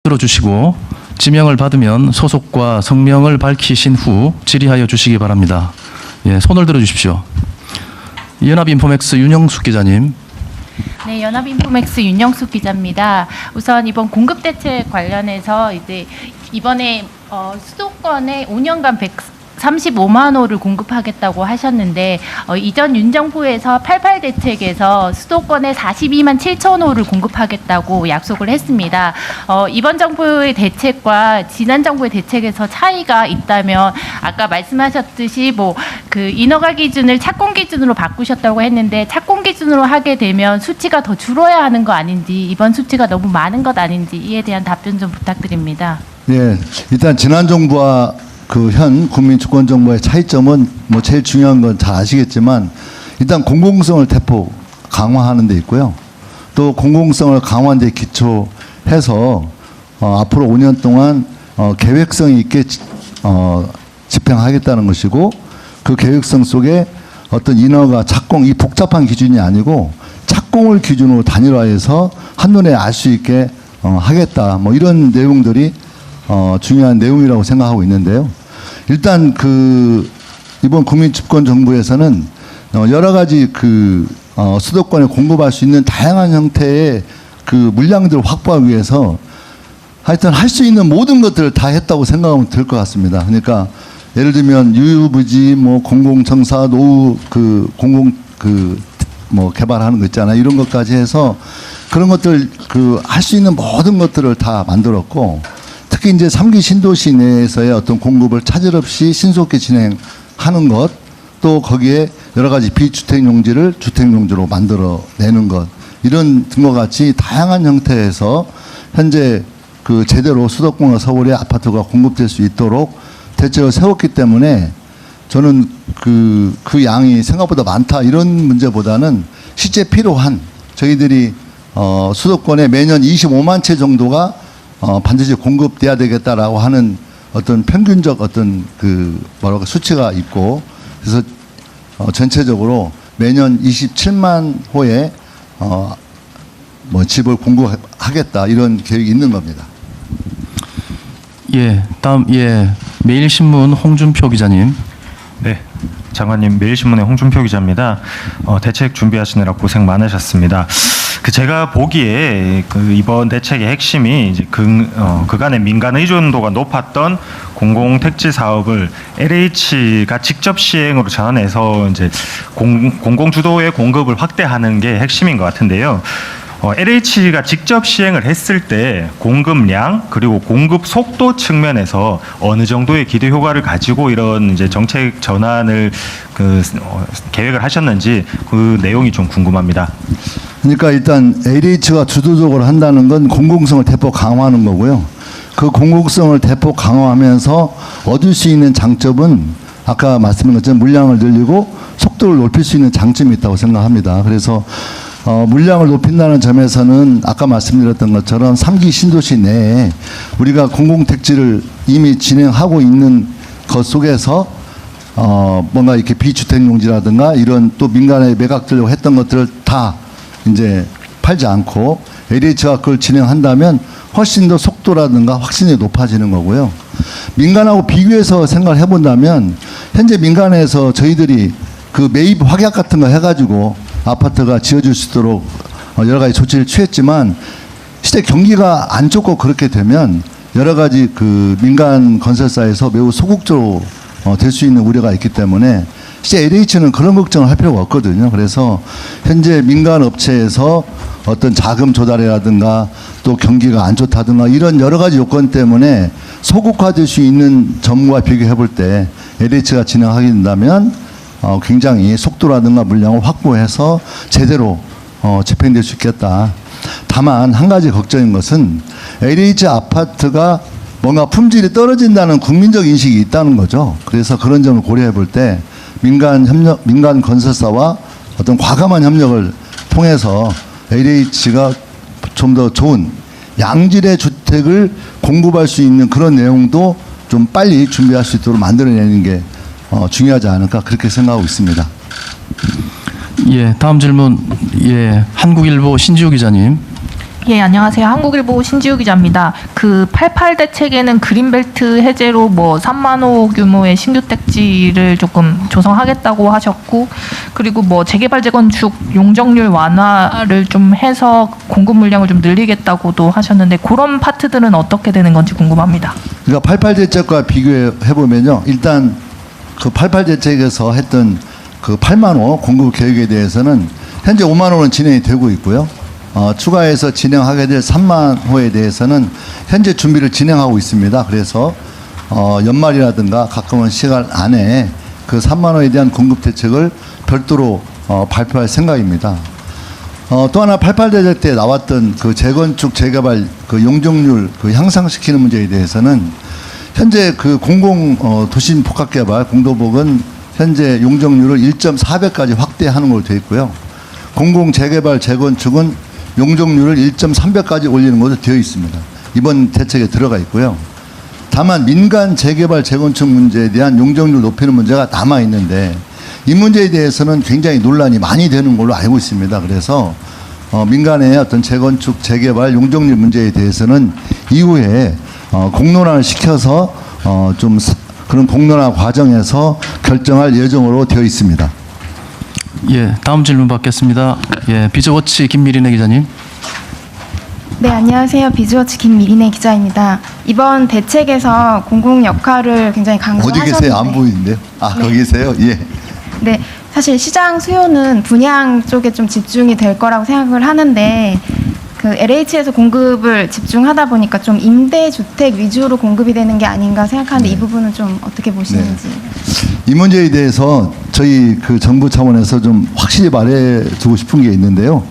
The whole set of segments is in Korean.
들어주시고 지명을 받으면 소속과 성명을 밝히신 후 질의하여 주시기 바랍니다. 예, 손을 들어주십시오. 연합인포맥스 윤영숙 기자님. 네, 연합인포맥스 윤영숙 기자입니다. 우선 이번 공급 대책 관련해서 이번에 수도권에 5년간 135만 호를 공급하겠다고 하셨는데 이전 윤 정부에서 88 대책에서 수도권에 42만 7천 호를 공급하겠다고 약속을 했습니다. 이번 정부의 대책과 지난 정부의 대책에서 차이가 있다면 아까 말씀하셨듯이 그 인허가 기준을 착공 기준으로 바꾸셨다고 했는데 착공 기준으로 하게 되면 수치가 더 줄어야 하는 거 아닌지, 이번 수치가 너무 많은 것 아닌지 이에 대한 답변 좀 부탁드립니다. 예, 일단 지난 정부와 그 현 국민주권정부의 차이점은 뭐 제일 중요한 건 잘 아시겠지만 일단 공공성을 대폭 강화하는 데 있고요. 또 공공성을 강화한 데 기초해서 앞으로 5년 동안 계획성 있게 집행하겠다는 것이고, 그 계획성 속에 어떤 인허가 착공 이 복잡한 기준이 아니고 착공을 기준으로 단일화해서 한눈에 알 수 있게 하겠다, 뭐 이런 내용들이 중요한 내용이라고 생각하고 있는데요. 일단 이번 국민집권정부에서는 여러 가지 수도권에 공급할 수 있는 다양한 형태의 물량들을 확보하기 위해서 하여튼 할 수 있는 모든 것들을 다 했다고 생각하면 될 것 같습니다. 그러니까 예를 들면 유유부지, 뭐 공공청사, 노후 개발하는 거 있잖아요. 이런 것까지 해서 그런 것들 할 수 있는 모든 것들을 다 만들었고, 특히 이제 3기 신도시 내에서의 어떤 공급을 차질 없이 신속히 진행하는 것, 또 거기에 여러 가지 비주택 용지를 주택 용지로 만들어내는 것, 이런 등과 같이 다양한 형태에서 현재 제대로 수도권과 서울의 아파트가 공급될 수 있도록 대책을 세웠기 때문에 저는 그 양이 생각보다 많다 이런 문제보다는 실제 필요한, 저희들이 수도권에 매년 25만 채 정도가 반드시 공급돼야 되겠다라고 하는 어떤 평균적 어떤 수치가 있고, 그래서 전체적으로 매년 27만 호의 집을 공급하겠다 이런 계획이 있는 겁니다. 예, 다음 매일신문 홍준표 기자님. 네, 장관님, 매일신문의 홍준표 기자입니다. 대책 준비하시느라 고생 많으셨습니다. 제가 보기에 이번 대책의 핵심이 이제 그간의 민간 의존도가 높았던 공공택지 사업을 LH가 직접 시행으로 전환해서 이제 공공주도의 공급을 확대하는 게 핵심인 것 같은데요. LH가 직접 시행을 했을 때 공급량 그리고 공급 속도 측면에서 어느 정도의 기대 효과를 가지고 이런 이제 정책 전환을 계획을 하셨는지 그 내용이 좀 궁금합니다. 그러니까 일단 LH가 주도적으로 한다는 건 공공성을 대폭 강화하는 거고요. 그 공공성을 대폭 강화하면서 얻을 수 있는 장점은 아까 말씀드린 것처럼 물량을 늘리고 속도를 높일 수 있는 장점이 있다고 생각합니다. 그래서 물량을 높인다는 점에서는 아까 말씀드렸던 것처럼 3기 신도시 내에 우리가 공공택지를 이미 진행하고 있는 것 속에서 뭔가 이렇게 비주택 용지라든가 이런 또 민간에 매각되려고 했던 것들을 다 이제 팔지 않고 LH가 그걸 진행한다면 훨씬 더 속도라든가 확신이 높아지는 거고요. 민간하고 비교해서 생각을 해본다면 현재 민간에서 저희들이 매입 확약 같은 거 해가지고 아파트가 지어질 수 있도록 여러 가지 조치를 취했지만, 실제 경기가 안 좋고 그렇게 되면 여러 가지 민간 건설사에서 매우 소극적으로 될 수 있는 우려가 있기 때문에 실제 LH는 그런 걱정을 할 필요가 없거든요. 그래서 현재 민간 업체에서 어떤 자금 조달이라든가 또 경기가 안 좋다든가 이런 여러 가지 요건 때문에 소극화될 수 있는 점과 비교해 볼 때 LH가 진행하게 된다면 굉장히 속도라든가 물량을 확보해서 제대로 집행될 수 있겠다. 다만 한 가지 걱정인 것은 LH 아파트가 뭔가 품질이 떨어진다는 국민적 인식이 있다는 거죠. 그래서 그런 점을 고려해 볼 때 민간 건설사와 어떤 과감한 협력을 통해서 LH가 좀 더 좋은 양질의 주택을 공급할 수 있는 그런 내용도 좀 빨리 준비할 수 있도록 만들어내는 게 중요하지 않을까 그렇게 생각하고 있습니다. 예, 다음 질문 한국일보 신지우 기자님. 예, 안녕하세요. 한국일보 신지우 기자입니다. 그 88 대책에는 그린벨트 해제로 뭐 3만 호 규모의 신규 택지를 조금 조성하겠다고 하셨고, 그리고 뭐 재개발 재건축 용적률 완화를 좀 해서 공급 물량을 좀 늘리겠다고도 하셨는데, 그런 파트들은 어떻게 되는 건지 궁금합니다. 그러니까 88 대책과 비교해 보면요. 일단 그 88 대책에서 했던 그 8만 호 공급 계획에 대해서는 현재 5만 호는 진행이 되고 있고요. 추가해서 진행하게 될 3만 호에 대해서는 현재 준비를 진행하고 있습니다. 그래서 연말이라든가 가까운 시간 안에 그 3만 호에 대한 공급 대책을 별도로 발표할 생각입니다. 또 하나 88 대책 때 나왔던 그 재건축 재개발 그 용적률 그 향상시키는 문제에 대해서는 현재 그 도심 복합개발 공도복은 현재 용적률을 1.4배까지 확대하는 걸로 되어 있고요. 공공 재개발 재건축은 용적률을 1.3배까지 올리는 것으로 되어 있습니다. 이번 대책에 들어가 있고요. 다만 민간 재개발 재건축 문제에 대한 용적률 높이는 문제가 남아 있는데 이 문제에 대해서는 굉장히 논란이 많이 되는 걸로 알고 있습니다. 그래서 민간의 어떤 재건축 재개발 용적률 문제에 대해서는 이후에 공론화를 시켜서 좀 그런 공론화 과정에서 결정할 예정으로 되어 있습니다. 예, 다음 질문 받겠습니다. 예, 비즈워치 김미린의 기자님. 네, 안녕하세요. 비즈워치 김미린의 기자입니다. 이번 대책에서 공공 역할을 굉장히 강조하셨는데 어디 계세요? 안 보이는데요? 아, 네. 거기 계세요? 예. 네, 사실 시장 수요는 분양 쪽에 좀 집중이 될 거라고 생각을 하는데 그 LH에서 공급을 집중하다 보니까 좀 임대주택 위주로 공급이 되는 게 아닌가 생각하는데 이 부분은 좀 어떻게 보시는지. 이 문제에 대해서 저희 그 정부 차원에서 좀 확실히 말해두고 싶은 게 있는데요.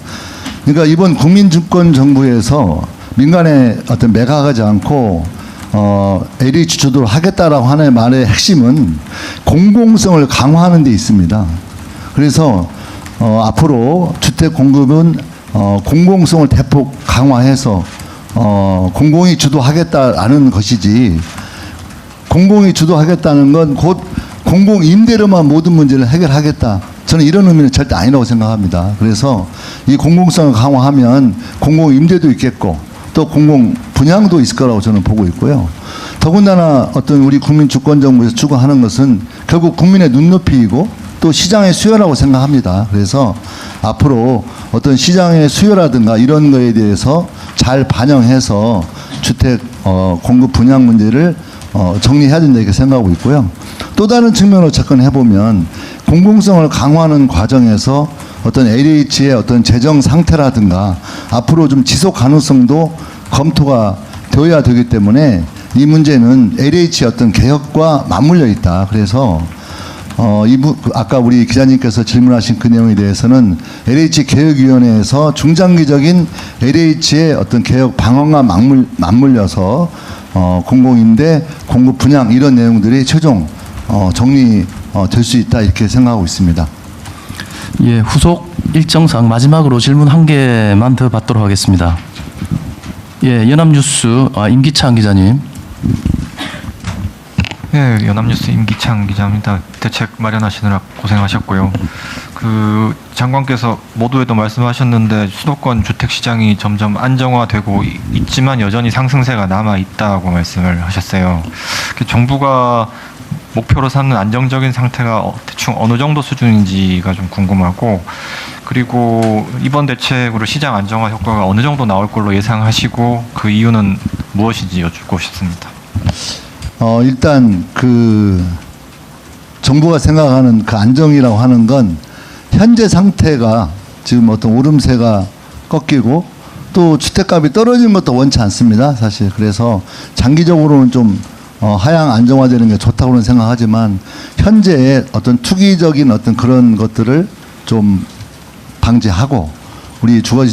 그러니까 이번 국민주권 정부에서 민간에 어떤 매각하지 않고 LH 주도를 하겠다라고 하는 말의 핵심은 공공성을 강화하는 데 있습니다. 그래서 앞으로 주택 공급은 공공성을 대폭 강화해서 공공이 주도하겠다라는 것이지 공공이 주도하겠다는 건 곧 공공 임대료만 모든 문제를 해결하겠다. 저는 이런 의미는 절대 아니라고 생각합니다. 그래서 이 공공성을 강화하면 공공 임대도 있겠고 또 공공 분양도 있을 거라고 저는 보고 있고요. 더군다나 어떤 우리 국민 주권 정부에서 추구하는 것은 결국 국민의 눈높이이고 또 시장의 수요라고 생각합니다. 그래서 앞으로 어떤 시장의 수요라든가 이런 거에 대해서 잘 반영해서 주택 공급 분양 문제를 정리해야 된다 이렇게 생각하고 있고요. 또 다른 측면으로 접근해 보면 공공성을 강화하는 과정에서 어떤 LH의 어떤 재정 상태라든가 앞으로 좀 지속 가능성도 검토가 되어야 되기 때문에 이 문제는 LH의 어떤 개혁과 맞물려 있다. 그래서 아까 우리 기자님께서 질문하신 그 내용에 대해서는 LH 개혁위원회에서 중장기적인 LH의 어떤 개혁 방안과 맞물려서 공공임대, 공급 분양 이런 내용들이 최종 정리될 수 있다 이렇게 생각하고 있습니다. 예, 후속 일정상 마지막으로 질문 한 개만 더 받도록 하겠습니다. 예, 연합뉴스 임기창 기자님. 네, 연합뉴스 임기창 기자입니다. 대책 마련하시느라 고생하셨고요. 그 장관께서 모두에도 말씀하셨는데 수도권 주택 시장이 점점 안정화되고 있지만 여전히 상승세가 남아 있다고 말씀을 하셨어요. 정부가 목표로 삼는 안정적인 상태가 대충 어느 정도 수준인지가 좀 궁금하고, 그리고 이번 대책으로 시장 안정화 효과가 어느 정도 나올 걸로 예상하시고 그 이유는 무엇인지 여쭙고 싶습니다. 일단 그 정부가 생각하는 그 안정이라고 하는 건 현재 상태가 지금 어떤 오름세가 꺾이고 또 주택값이 떨어지는 것도 원치 않습니다. 사실 그래서 장기적으로는 좀 하향 안정화되는 게 좋다고는 생각하지만 현재의 어떤 투기적인 어떤 그런 것들을 좀 방지하고 우리 주거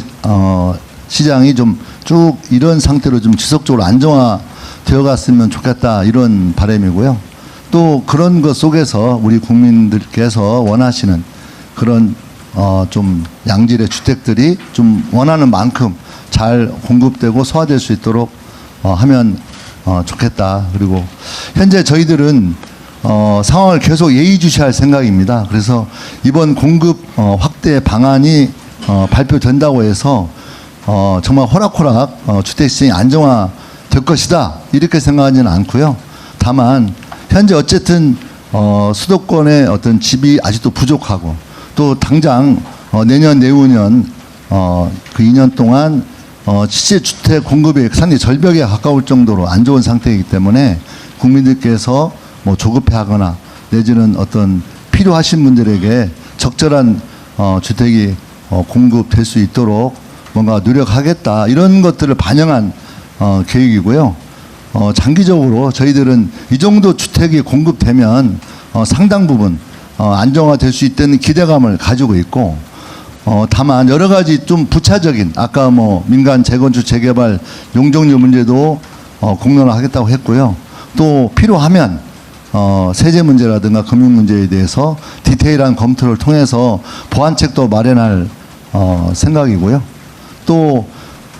시장이 좀 쭉 이런 상태로 좀 지속적으로 안정화 되어갔으면 좋겠다 이런 바람이고요. 또 그런 것 속에서 우리 국민들께서 원하시는 그런 좀 양질의 주택들이 좀 원하는 만큼 잘 공급되고 소화될 수 있도록 하면 좋겠다. 그리고 현재 저희들은 상황을 계속 예의주시할 생각입니다. 그래서 이번 공급 확대 방안이 발표된다고 해서 정말 호락호락 주택 시장이 안정화될 것이다 이렇게 생각하지는 않고요. 다만 현재 어쨌든 수도권의 어떤 집이 아직도 부족하고 또 당장 내년 내후년 그 2년 동안 실제 주택 공급이 상당히 절벽에 가까울 정도로 안 좋은 상태이기 때문에 국민들께서 뭐 조급해하거나 내지는 어떤 필요하신 분들에게 적절한 주택이 공급될 수 있도록 뭔가 노력하겠다 이런 것들을 반영한 계획이고요. 장기적으로 저희들은 이 정도 주택이 공급되면 상당 부분 안정화될 수 있다는 기대감을 가지고 있고 다만 여러 가지 좀 부차적인 아까 뭐 민간 재건축 재개발 용적률 문제도 공론화하겠다고 했고요. 또 필요하면 세제 문제라든가 금융 문제에 대해서 디테일한 검토를 통해서 보완책도 마련할 생각이고요. 또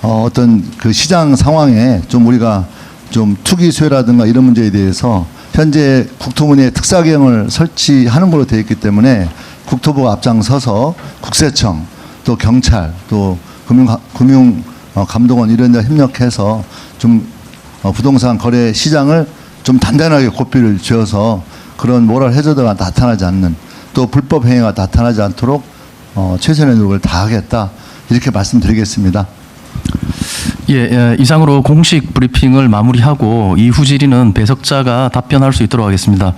어떤 그 시장 상황에 좀 우리가 좀 투기 수요라든가 이런 문제에 대해서 현재 국토부에 특사경을 설치하는 걸로 되어 있기 때문에 국토부가 앞장서서 국세청 또 경찰 또 금융감독원 이런 데 협력해서 좀 부동산 거래 시장을 좀 단단하게 고삐를 쥐어서 그런 모럴 해저드가 나타나지 않는 또 불법 행위가 나타나지 않도록 최선의 노력을 다하겠다 이렇게 말씀드리겠습니다. 예, 이상으로 공식 브리핑을 마무리하고 이후 질의는 배석자가 답변할 수 있도록 하겠습니다.